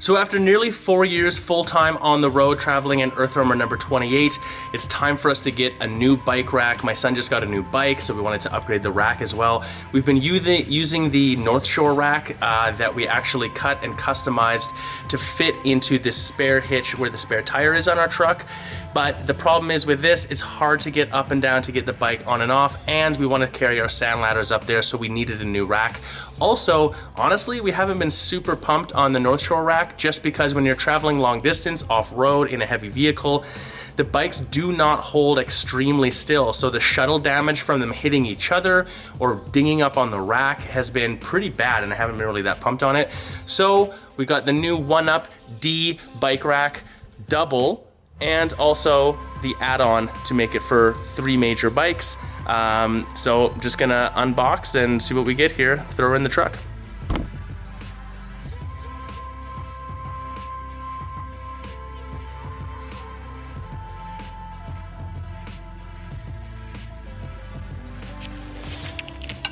So after nearly 4 years full-time on the road traveling in Earthroamer number 28, it's time for us to get a new bike rack. My son just got a new bike, so we wanted to upgrade the rack as well. We've been using the North Shore rack that we actually cut and customized to fit into this spare hitch where the spare tire is on our truck. But the problem is with this, it's hard to get up and down to get the bike on and off, and we want to carry our sand ladders up there, so we needed a new rack. Also, honestly, we haven't been super pumped on the North Shore rack just because when you're traveling long distance off-road in a heavy vehicle, the bikes do not hold extremely still. So the shuttle damage from them hitting each other or dinging up on the rack has been pretty bad, and I haven't been really that pumped on it. So we got the new 1UP D bike rack double, and also the add-on to make it for 3 major bikes. So just gonna unbox and see what we get here, throw her in the truck.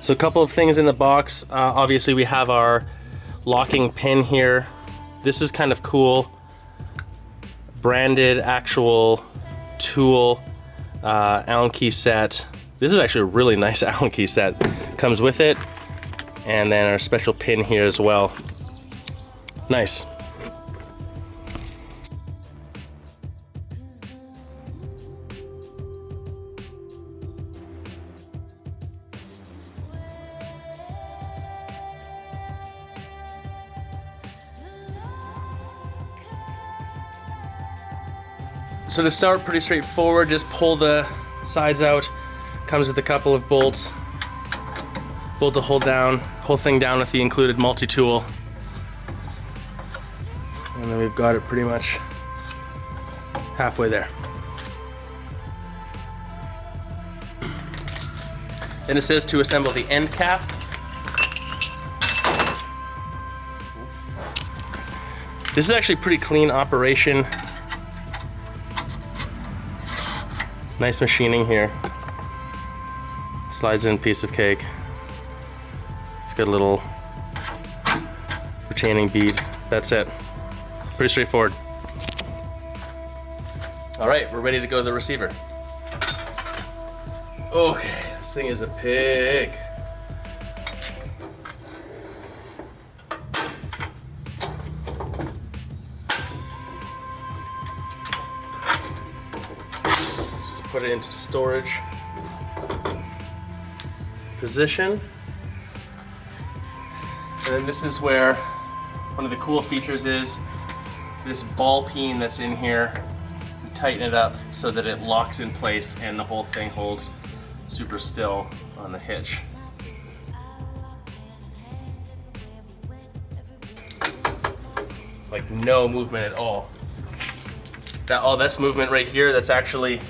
So a couple of things in the box. Obviously we have our locking pin here. This is kind of cool. Branded actual tool, Allen key set. This is actually a really nice Allen key set. Comes with it, and then our special pin here as well. Nice. So to start, pretty straightforward, just pull the sides out. Comes with a couple of bolts. Bolt the whole thing down with the included multi-tool. And then we've got it pretty much halfway there. Then it says to assemble the end cap. This is actually pretty clean operation. Nice machining here. Slides in, piece of cake. It's got a little retaining bead. That's it. Pretty straightforward. All right, we're ready to go to the receiver. Okay, this thing is a pig. Put it into storage position. And then this is where one of the cool features is this ball peen that's in here. You tighten it up so that it locks in place and the whole thing holds super still on the hitch. Like no movement at all. This movement right here, that's actually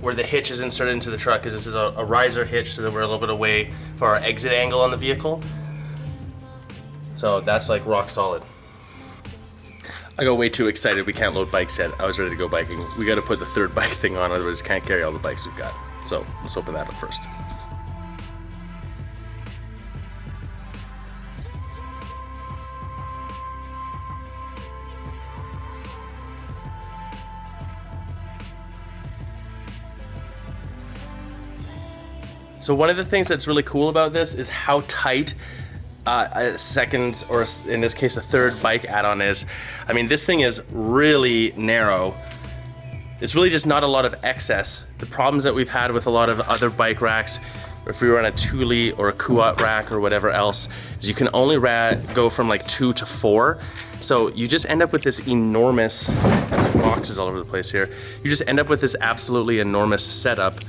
where the hitch is inserted into the truck, because this is a riser hitch, so that we're a little bit away for our exit angle on the vehicle. So that's like rock solid. I got way too excited. We can't load bikes yet. I was ready to go biking. We got to put the 3rd bike thing on, otherwise can't carry all the bikes we've got. So let's open that up first. So one of the things that's really cool about this is how tight a second, or in this case a 3rd bike add-on is. I mean, this thing is really narrow. It's really just not a lot of excess. The problems that we've had with a lot of other bike racks, if we were on a Thule or a Kuat rack or whatever else, is you can only go from like 2 to 4. So you just end up with this enormous, boxes all over the place here. You just end up with this absolutely enormous setup.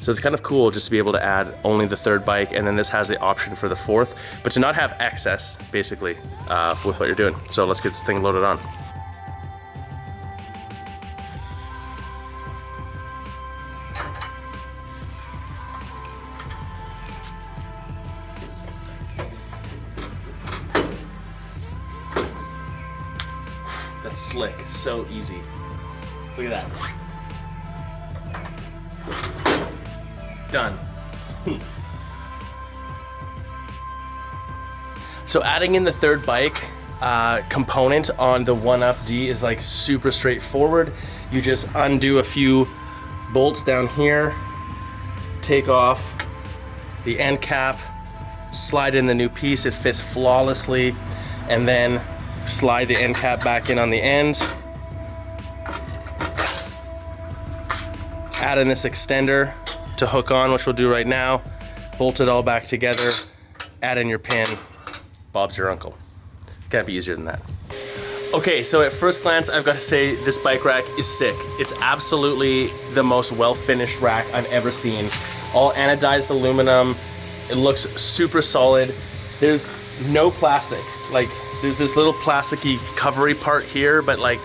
So it's kind of cool just to be able to add only the 3rd bike, and then this has the option for the 4th, but to not have excess, basically, with what you're doing. So let's get this thing loaded on. That's slick, so easy. Look at that. Done. So adding in the 3rd bike component on the 1UP-D is like super straightforward. You just undo a few bolts down here, take off the end cap, slide in the new piece, it fits flawlessly, and then slide the end cap back in on the end. Add in this extender to hook on, which we'll do right now. Bolt it all back together, add in your pin, Bob's your uncle. Can't be easier than that. Okay, so at first glance, I've got to say this bike rack is sick. It's absolutely the most well-finished rack I've ever seen. All anodized aluminum. It looks super solid. There's no plastic. Like, there's this little plasticky covery part here, but like,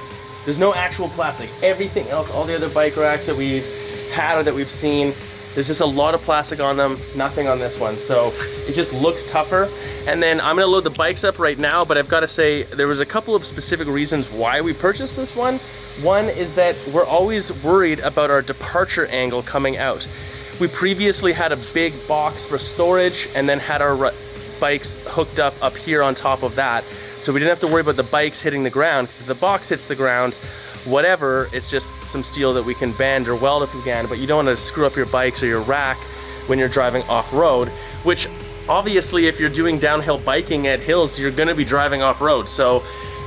there's no actual plastic. Everything else, all the other bike racks that we've had or that we've seen, there's just a lot of plastic on them, nothing on this one. So it just looks tougher. And then I'm gonna load the bikes up right now, but I've gotta say, there was a couple of specific reasons why we purchased this one. One is that we're always worried about our departure angle coming out. We previously had a big box for storage and then had our bikes hooked up here on top of that. So we didn't have to worry about the bikes hitting the ground, because if the box hits the ground, whatever, it's just some steel that we can bend or weld if we can, but you don't want to screw up your bikes or your rack when you're driving off-road, which obviously if you're doing downhill biking at hills, you're going to be driving off-road. So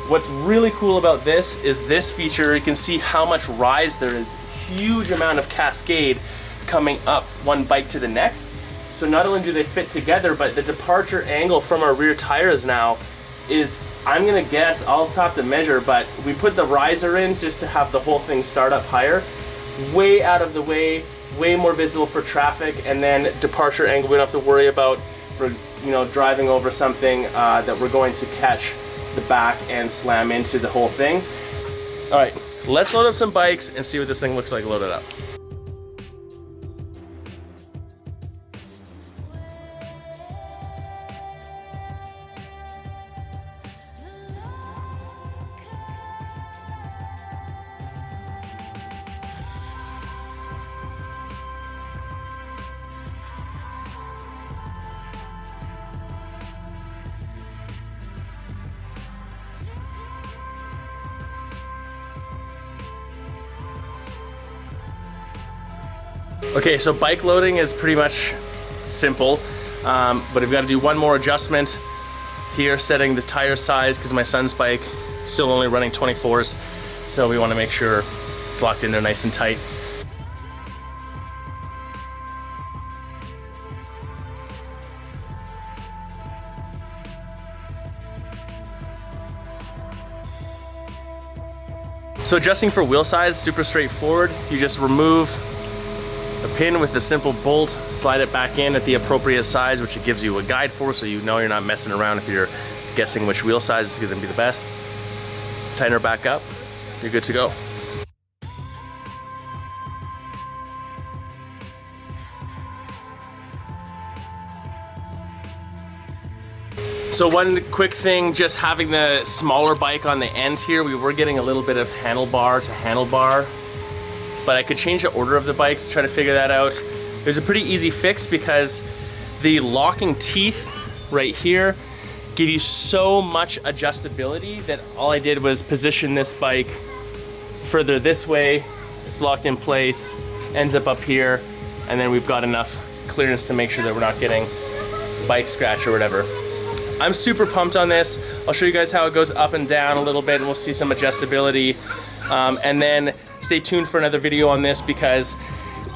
what's really cool about this is this feature. You can see how much rise there is, huge amount of cascade coming up one bike to the next. So not only do they fit together, but the departure angle from our rear tires now is, I'm gonna guess, I'll have to measure, but we put the riser in just to have the whole thing start up higher, way out of the way more visible for traffic, and then departure angle we don't have to worry about for, you know, driving over something that we're going to catch the back and slam into the whole thing. All right, let's load up some bikes and see what this thing looks like loaded up. Okay, so bike loading is pretty much simple, but I've got to do one more adjustment here, setting the tire size, because my son's bike is still only running 24s, so we want to make sure it's locked in there nice and tight. So adjusting for wheel size, super straightforward. You just remove a pin with a simple bolt, slide it back in at the appropriate size, which it gives you a guide for, so you know you're not messing around if you're guessing which wheel size is going to be the best. Tighten her back up, you're good to go. So one quick thing, just having the smaller bike on the end here, we were getting a little bit of handlebar to handlebar, but I could change the order of the bikes, try to figure that out. There's a pretty easy fix, because the locking teeth right here give you so much adjustability that all I did was position this bike further this way. It's locked in place, ends up here, and then we've got enough clearance to make sure that we're not getting bike scratch or whatever. I'm super pumped on this. I'll show you guys how it goes up and down a little bit, and we'll see some adjustability. And then stay tuned for another video on this, because,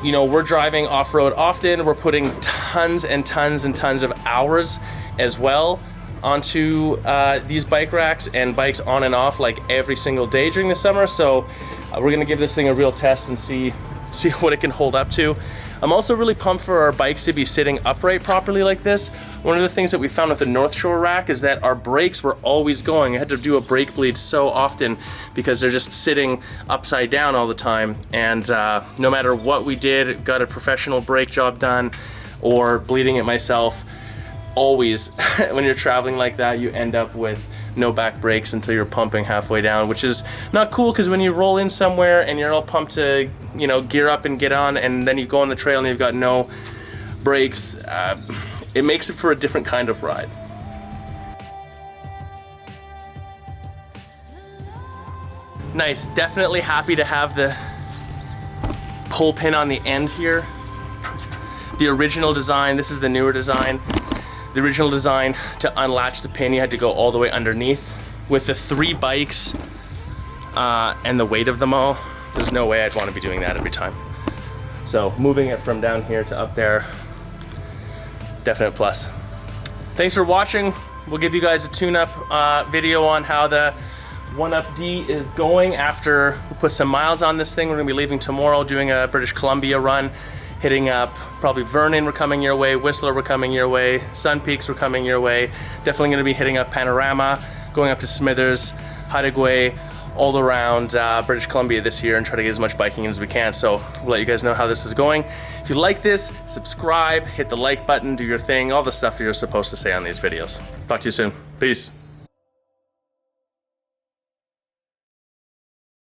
you know, we're driving off-road often. We're putting tons and tons and tons of hours as well onto these bike racks and bikes on and off like every single day during the summer. So we're gonna give this thing a real test and see what it can hold up to. I'm also really pumped for our bikes to be sitting upright properly like this. One of the things that we found with the North Shore rack is that our brakes were always going. I had to do a brake bleed so often because they're just sitting upside down all the time. And no matter what we did, got a professional brake job done or bleeding it myself, always when you're traveling like that, you end up with no back brakes until you're pumping halfway down, which is not cool, because when you roll in somewhere and you're all pumped to, you know, gear up and get on, and then you go on the trail and you've got no brakes, it makes it for a different kind of ride. Nice, definitely happy to have the pull pin on the end here. The original design, this is the newer design. The original design, to unlatch the pin, you had to go all the way underneath. With the 3 bikes and the weight of them all, there's no way I'd want to be doing that every time. So moving it from down here to up there, definite plus. Thanks for watching. We'll give you guys a tune-up video on how the 1UP-D is going after we put some miles on this thing. We're gonna be leaving tomorrow, doing a British Columbia run, hitting up probably Vernon, we're coming your way, Whistler, we're coming your way, Sun Peaks, we're coming your way. Definitely gonna be hitting up Panorama, going up to Smithers, Haida all around British Columbia this year and try to get as much biking as we can. So we'll let you guys know how this is going. If you like this, subscribe, hit the like button, do your thing, all the stuff you're supposed to say on these videos. Talk to you soon. Peace.